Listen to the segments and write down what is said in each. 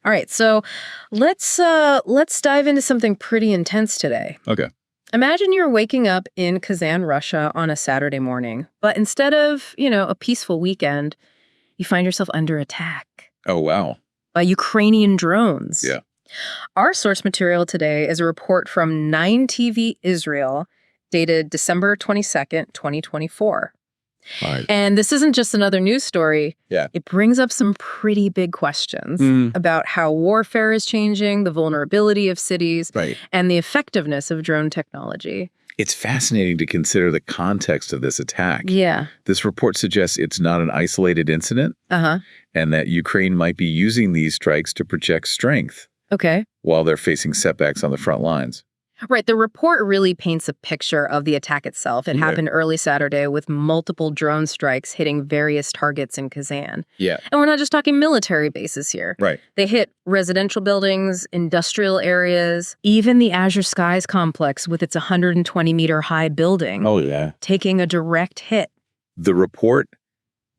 All right, so let's dive into something pretty intense today. Okay. Imagine you're waking up in Kazan, Russia on a Saturday morning, but instead of, a peaceful weekend, you find yourself under attack Oh, wow. by Ukrainian drones. Yeah. Our source material today is a report from 9TV Israel, dated December 22nd, 2024. Right. And this isn't just another news story. Yeah. It brings up some pretty big questions about how warfare is changing, the vulnerability of cities, Right. and the effectiveness of drone technology. It's fascinating to consider the context of this attack. Yeah. This report suggests it's not an isolated incident and that Ukraine might be using these strikes to project strength Okay. while they're facing setbacks on the front lines. Right. The report really paints a picture of the attack itself. It happened early Saturday with multiple drone strikes hitting various targets in Kazan. Yeah. And we're not just talking military bases here. Right. They hit residential buildings, industrial areas, even the Azure Skies complex with its 120-meter high building. Oh, yeah. Taking a direct hit. The report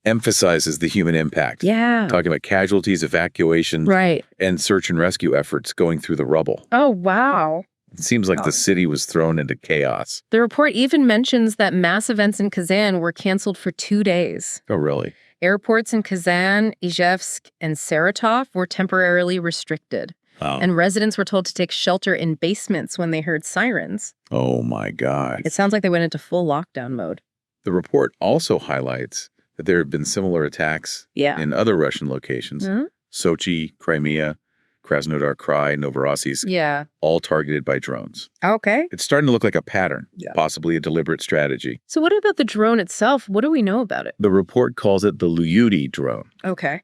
emphasizes the human impact. Yeah. Talking about casualties, evacuations, Right. and search and rescue efforts going through the rubble. Oh, wow. It seems like the city was thrown into chaos. The report even mentions that mass events in Kazan were canceled for 2 days. Oh, really? Airports in Kazan, Ijevsk, and Saratov were temporarily restricted. Wow. And residents were told to take shelter in basements when they heard sirens. Oh, my God. It sounds like they went into full lockdown mode. The report also highlights that there have been similar attacks in other Russian locations. Sochi, Crimea, Krasnodar Krai, Novorossiysk, Yeah. all targeted by drones. Okay. It's starting to look like a pattern, possibly a deliberate strategy. So what about the drone itself? What do we know about it? The report calls it the Lyuty drone. Okay.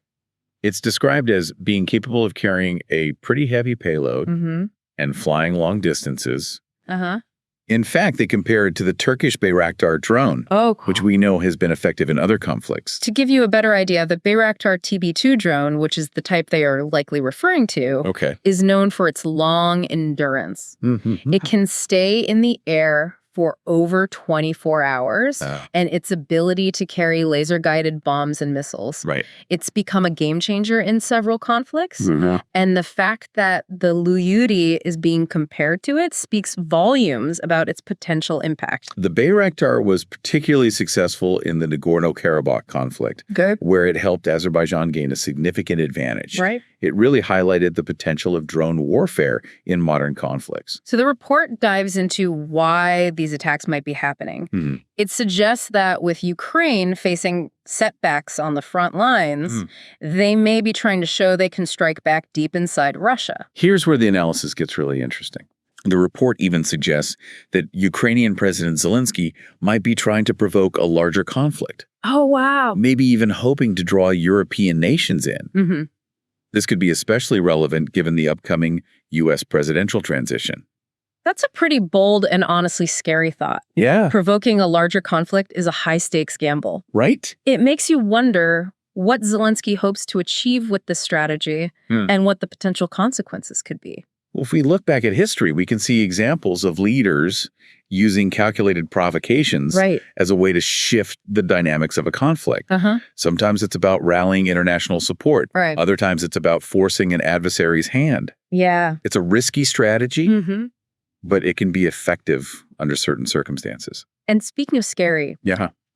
It's described as being capable of carrying a pretty heavy payload and flying long distances. In fact, they compare it to the Turkish Bayraktar drone, which we know has been effective in other conflicts. To give you a better idea, the Bayraktar TB2 drone, which is the type they are likely referring to, is known for its long endurance. It can stay in the air for over 24 hours, and its ability to carry laser-guided bombs and missiles. Right. It's become a game changer in several conflicts, and the fact that the Lyuty is being compared to it speaks volumes about its potential impact. The Bayraktar was particularly successful in the Nagorno-Karabakh conflict, where it helped Azerbaijan gain a significant advantage. Right. It really highlighted the potential of drone warfare in modern conflicts. So the report dives into why these attacks might be happening. It suggests that with Ukraine facing setbacks on the front lines, they may be trying to show they can strike back deep inside Russia. Here's where the analysis gets really interesting. The report even suggests that Ukrainian President Zelensky might be trying to provoke a larger conflict. Oh, wow. Maybe even hoping to draw European nations in. This could be especially relevant given the upcoming U.S. presidential transition. That's a pretty bold and honestly scary thought. Yeah. Provoking a larger conflict is a high-stakes gamble. Right? It makes you wonder what Zelensky hopes to achieve with this strategy and what the potential consequences could be. Well, if we look back at history, we can see examples of leaders using calculated provocations as a way to shift the dynamics of a conflict. Sometimes it's about rallying international support. Other times it's about forcing an adversary's hand. Yeah. It's a risky strategy, but it can be effective under certain circumstances. And speaking of scary,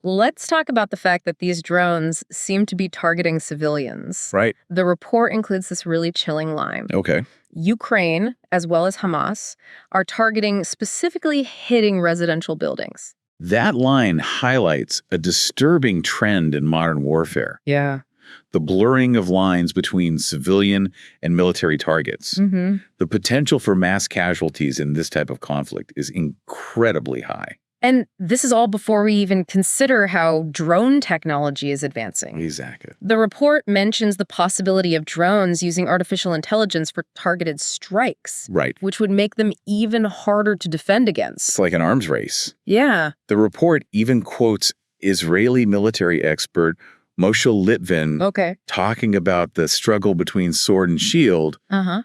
let's talk about the fact that these drones seem to be targeting civilians. Right. The report includes this really chilling line. Okay. Ukraine, as well as Hamas, are targeting specifically hitting residential buildings. That line highlights a disturbing trend in modern warfare. Yeah. The blurring of lines between civilian and military targets. The potential for mass casualties in this type of conflict is incredibly high. And this is all before we even consider how drone technology is advancing. Exactly. The report mentions the possibility of drones using artificial intelligence for targeted strikes. Right. Which would make them even harder to defend against. It's like an arms race. Yeah. The report even quotes Israeli military expert Moshe Litvin talking about the struggle between sword and shield,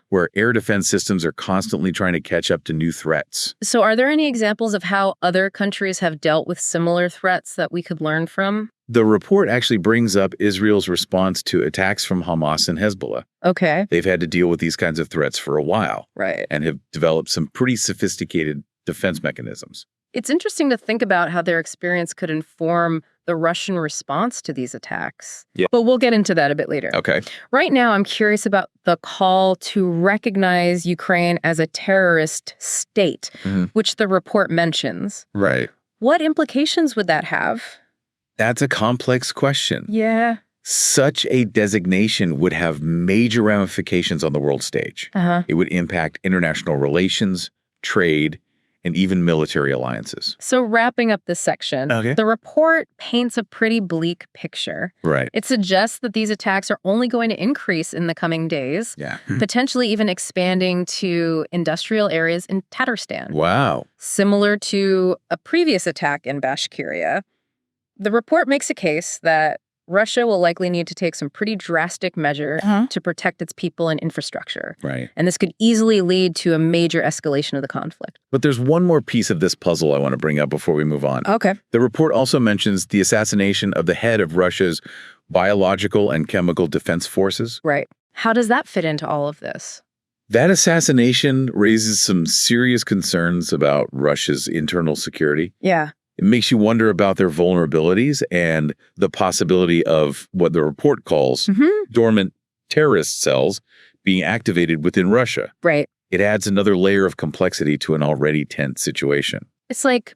where air defense systems are constantly trying to catch up to new threats. So are there any examples of how other countries have dealt with similar threats that we could learn from? The report actually brings up Israel's response to attacks from Hamas and Hezbollah. Okay. They've had to deal with these kinds of threats for a while. Right. And have developed some pretty sophisticated defense mechanisms. It's interesting to think about how their experience could inform the Russian response to these attacks. Yeah. But we'll get into that a bit later. Okay. Right now, I'm curious about the call to recognize Ukraine as a terrorist state, which the report mentions. Right. What implications would that have? That's a complex question. Yeah. Such a designation would have major ramifications on the world stage. It would impact international relations, trade, and even military alliances. So wrapping up this section, the report paints a pretty bleak picture. Right. It suggests that these attacks are only going to increase in the coming days, potentially even expanding to industrial areas in Tatarstan. Wow. Similar to a previous attack in Bashkiria. The report makes a case that Russia will likely need to take some pretty drastic measures to protect its people and infrastructure. Right. And this could easily lead to a major escalation of the conflict. But there's one more piece of this puzzle I want to bring up before we move on. Okay. The report also mentions the assassination of the head of Russia's biological and chemical defense forces. Right. How does that fit into all of this? That assassination raises some serious concerns about Russia's internal security. Yeah. It makes you wonder about their vulnerabilities and the possibility of what the report calls dormant terrorist cells being activated within Russia. Right. It adds another layer of complexity to an already tense situation. It's like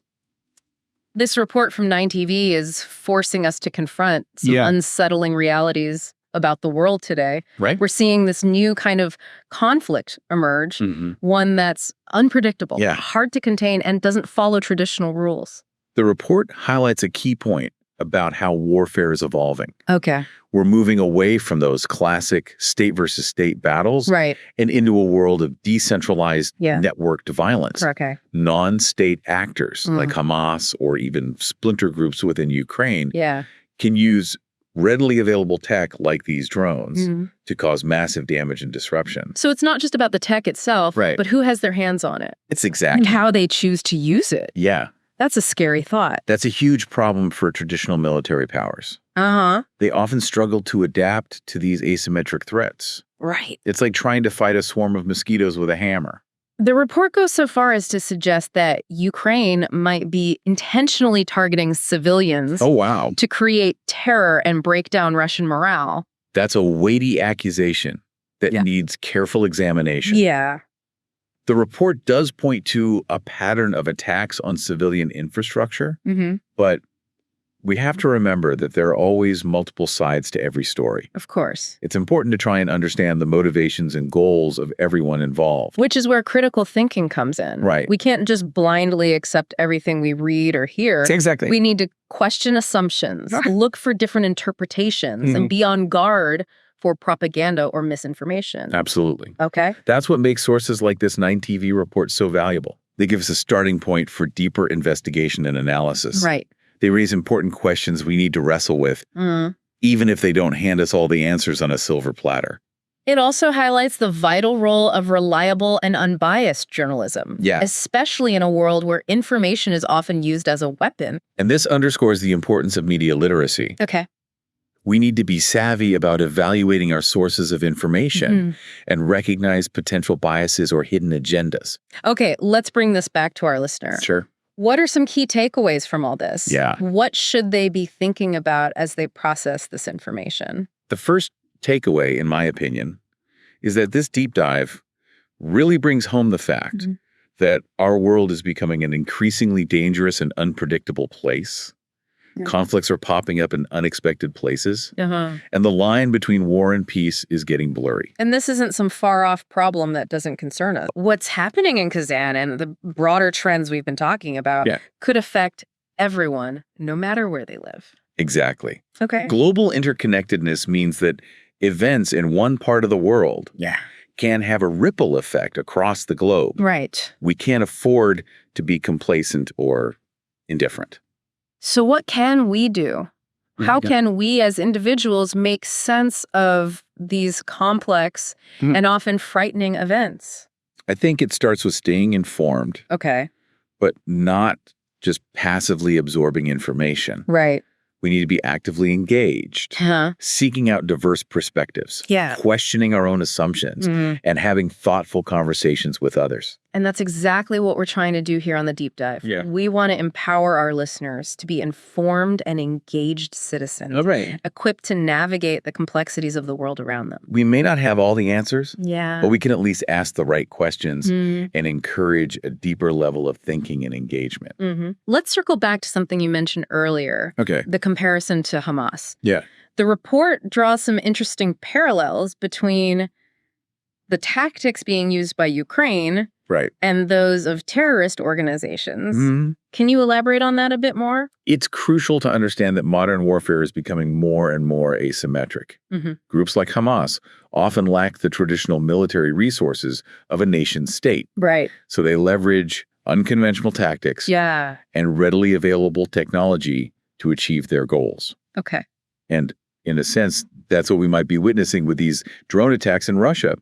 this report from 9TV is forcing us to confront some unsettling realities about the world today. Right. We're seeing this new kind of conflict emerge, one that's unpredictable, hard to contain, and doesn't follow traditional rules. The report highlights a key point about how warfare is evolving. Okay. We're moving away from those classic state versus state battles and into a world of decentralized networked violence. Okay. Non-state actors like Hamas or even splinter groups within Ukraine can use readily available tech like these drones to cause massive damage and disruption. So it's not just about the tech itself, but who has their hands on it. It's exactly. And how they choose to use it. Yeah. That's a scary thought. That's a huge problem for traditional military powers. They often struggle to adapt to these asymmetric threats. Right. It's like trying to fight a swarm of mosquitoes with a hammer. The report goes so far as to suggest that Ukraine might be intentionally targeting civilians to create terror and break down Russian morale. That's a weighty accusation that needs careful examination. Yeah. The report does point to a pattern of attacks on civilian infrastructure, but we have to remember that there are always multiple sides to every story. Of course. It's important to try and understand the motivations and goals of everyone involved. Which is where critical thinking comes in. Right. We can't just blindly accept everything we read or hear. Exactly. We need to question assumptions, look for different interpretations, and be on guard for propaganda or misinformation. Absolutely. Okay. That's what makes sources like this 9TV report so valuable. They give us a starting point for deeper investigation and analysis. Right. They raise important questions we need to wrestle with, even if they don't hand us all the answers on a silver platter. It also highlights the vital role of reliable and unbiased journalism, especially in a world where information is often used as a weapon. And this underscores the importance of media literacy. Okay. We need to be savvy about evaluating our sources of information and recognize potential biases or hidden agendas. Okay, let's bring this back to our listener. Sure. What are some key takeaways from all this? Yeah. What should they be thinking about as they process this information? The first takeaway, in my opinion, is that this deep dive really brings home the fact that our world is becoming an increasingly dangerous and unpredictable place. Conflicts are popping up in unexpected places, and the line between war and peace is getting blurry. And this isn't some far-off problem that doesn't concern us. What's happening in Kazan and the broader trends we've been talking about could affect everyone, no matter where they live. Exactly. Okay. Global interconnectedness means that events in one part of the world can have a ripple effect across the globe. Right. We can't afford to be complacent or indifferent. So what can we do? How can we as individuals make sense of these complex and often frightening events? I think it starts with staying informed. Okay. But not just passively absorbing information. Right. We need to be actively engaged, seeking out diverse perspectives, questioning our own assumptions, and having thoughtful conversations with others. And that's exactly what we're trying to do here on the deep dive. We want to empower our listeners to be informed and engaged citizens, equipped to navigate the complexities of the world around them. We may not have all the answers, but we can at least ask the right questions and encourage a deeper level of thinking and engagement. Let's circle back to something you mentioned earlier, the comparison to Hamas. The report draws some interesting parallels between the tactics being used by Ukraine and those of terrorist organizations. Can you elaborate on that a bit more? It's crucial to understand that modern warfare is becoming more and more asymmetric. Groups like Hamas often lack the traditional military resources of a nation state. So they leverage unconventional tactics and readily available technology to achieve their goals. And in a sense, that's what we might be witnessing with these drone attacks in Russia.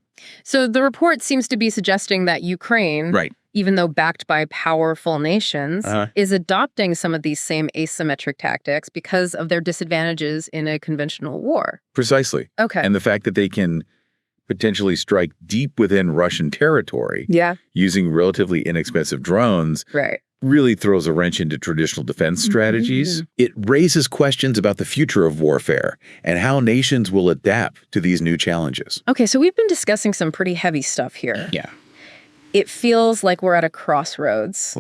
So the report seems to be suggesting that Ukraine, even though backed by powerful nations, is adopting some of these same asymmetric tactics because of their disadvantages in a conventional war. Precisely. And the fact that they can potentially strike deep within Russian territory using relatively inexpensive drones really throws a wrench into traditional defense strategies. It raises questions about the future of warfare and how nations will adapt to these new challenges. So we've been discussing some pretty heavy stuff here. It feels like we're at a crossroads.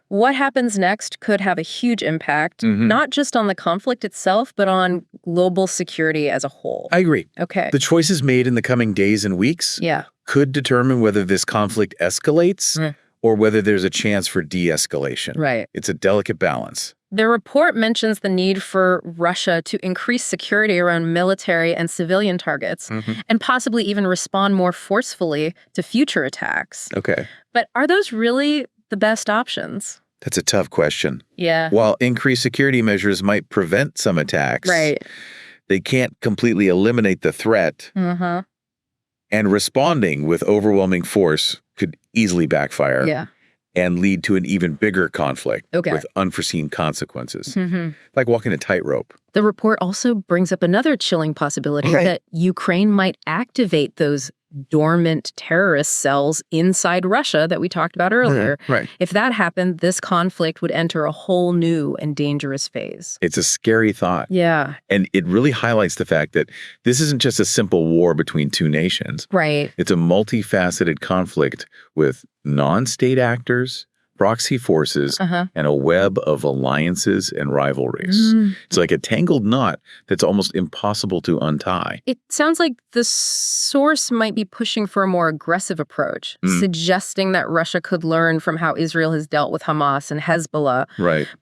What happens next could have a huge impact, not just on the conflict itself, but on global security as a whole. I agree. The choices made in the coming days and weeks could determine whether this conflict escalates or whether there's a chance for de-escalation. It's a delicate balance. The report mentions the need for Russia to increase security around military and civilian targets and possibly even respond more forcefully to future attacks. But are those really the best options? That's a tough question. While increased security measures might prevent some attacks, they can't completely eliminate the threat. And responding with overwhelming force could easily backfire and lead to an even bigger conflict with unforeseen consequences, like walking a tightrope. The report also brings up another chilling possibility that Ukraine might activate those dormant terrorist cells inside Russia that we talked about earlier. If that happened, this conflict would enter a whole new and dangerous phase. It's a scary thought. And it really highlights the fact that this isn't just a simple war between two nations. It's a multifaceted conflict with non-state actors, proxy forces, and a web of alliances and rivalries. It's like a tangled knot that's almost impossible to untie. It sounds like the source might be pushing for a more aggressive approach, suggesting that Russia could learn from how Israel has dealt with Hamas and Hezbollah.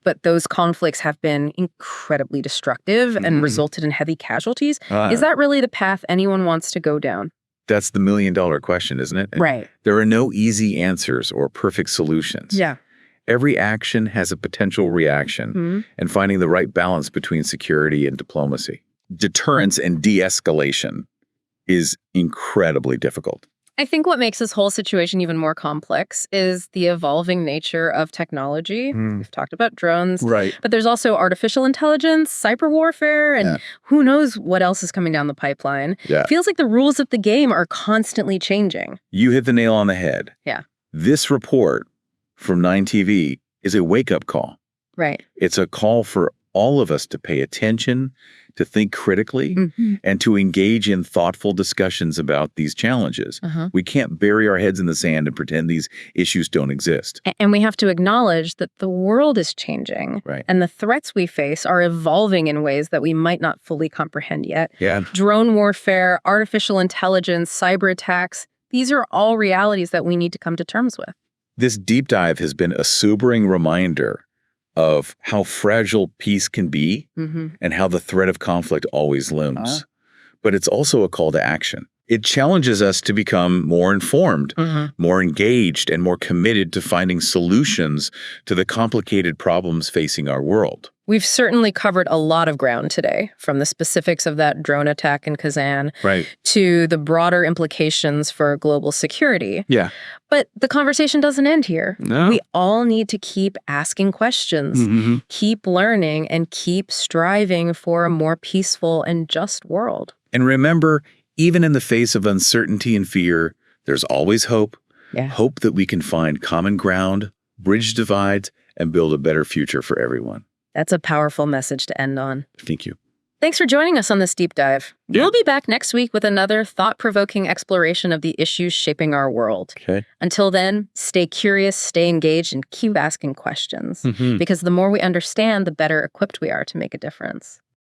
But those conflicts have been incredibly destructive and resulted in heavy casualties. Is that really the path anyone wants to go down? That's the million-dollar question, isn't it? There are no easy answers or perfect solutions. Every action has a potential reaction, and finding the right balance between security and diplomacy. Deterrence and de-escalation is incredibly difficult. I think what makes this whole situation even more complex is the evolving nature of technology. We've talked about drones, but there's also artificial intelligence, cyber warfare, and who knows what else is coming down the pipeline. Feels like the rules of the game are constantly changing. You hit the nail on the head. This report from 9TV is a wake-up call. It's a call for all of us to pay attention, to think critically, and to engage in thoughtful discussions about these challenges. We can't bury our heads in the sand and pretend these issues don't exist. And we have to acknowledge that the world is changing, and the threats we face are evolving in ways that we might not fully comprehend yet. Drone warfare, artificial intelligence, cyber attacks, these are all realities that we need to come to terms with. This deep dive has been a sobering reminder of how fragile peace can be and how the threat of conflict always looms. But it's also a call to action. It challenges us to become more informed, more engaged, and more committed to finding solutions to the complicated problems facing our world. We've certainly covered a lot of ground today, from the specifics of that drone attack in Kazan to the broader implications for global security. Yeah. But the conversation doesn't end here. No. We all need to keep asking questions, keep learning, and keep striving for a more peaceful and just world. And remember, even in the face of uncertainty and fear, there's always hope. Yeah. Hope that we can find common ground, bridge divides, and build a better future for everyone. That's a powerful message to end on. Thank you. Thanks for joining us on this deep dive. Yeah. We'll be back next week with another thought-provoking exploration of the issues shaping our world. Okay. Until then, stay curious, stay engaged, and keep asking questions. Because the more we understand, the better equipped we are to make a difference.